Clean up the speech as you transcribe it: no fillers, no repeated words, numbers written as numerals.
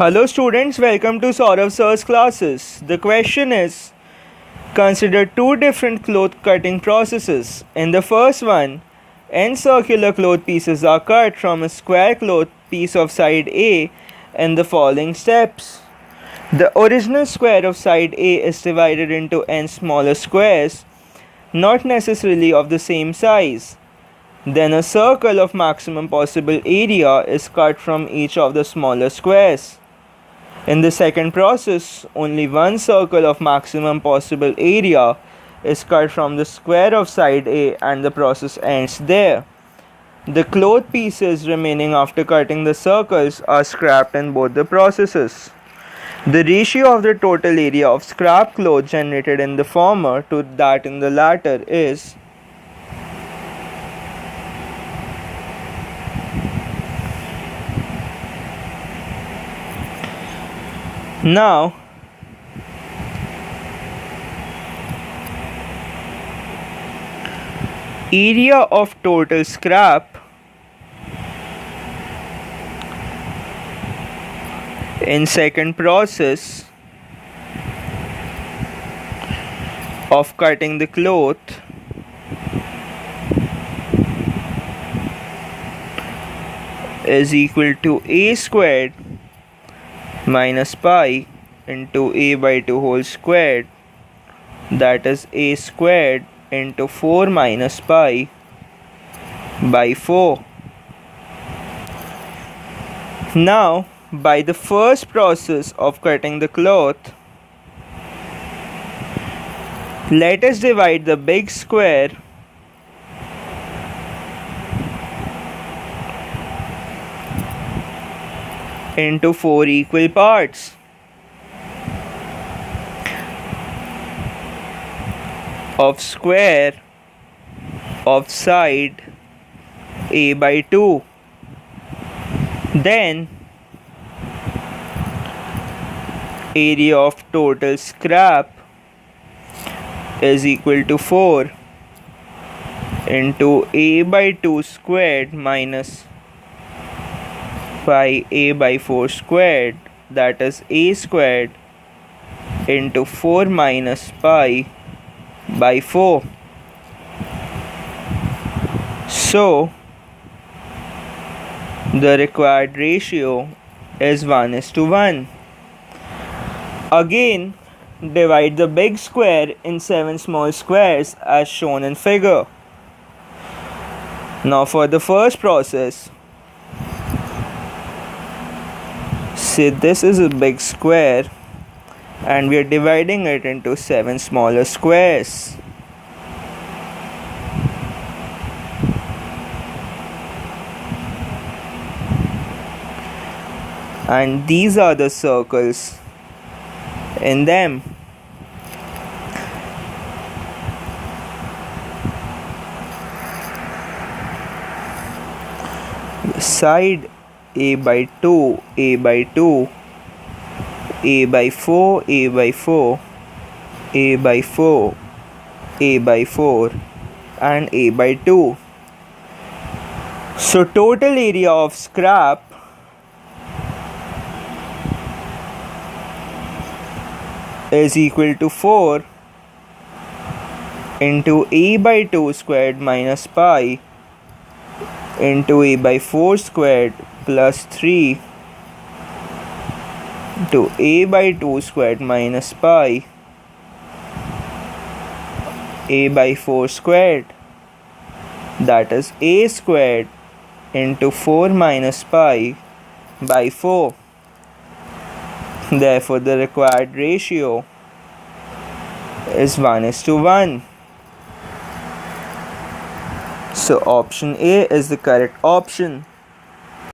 Hello students, welcome to SOURAV sir's classes. The question is, consider two different cloth cutting processes. In the first one, n circular cloth pieces are cut from a square cloth piece of side A in the following steps. The original square of side A is divided into n smaller squares, not necessarily of the same size. Then a circle of maximum possible area is cut from each of the smaller squares. In the second process, only one circle of maximum possible area is cut from the square of side A and the process ends there. The cloth pieces remaining after cutting the circles are scrapped in both the processes. The ratio of the total area of scrap cloth generated in the former to that in the latter is now area of total scrap in second process of cutting the cloth is equal to a squared minus pi into a by 2 whole squared, that is a squared into 4 minus pi by 4. Now, by the first process of cutting the cloth, let us divide the big square into 4 equal parts. Of square of side A by 2. Then area of total scrap is equal to 4 into A by 2 squared minus pi A by 4 squared, that is A squared into 4 minus pi by 4. So the required ratio is 1:1. Again, divide the big square in 7 small squares as shown in figure. Now for the first process, say this is a big square and we are dividing it into 7 smaller squares. And these are the circles in them. Side A by 2, A by 2, A by 4, A by 4, A by 4, A by 4 and A by 2. So total area of scrap is equal to 4 into A by 2 squared minus pi into A by 4 squared plus 3 to A by 2 squared minus pi A by 4 squared, that is A squared into 4 minus pi by 4. Therefore, the required ratio is 1:1. So option A is the correct option.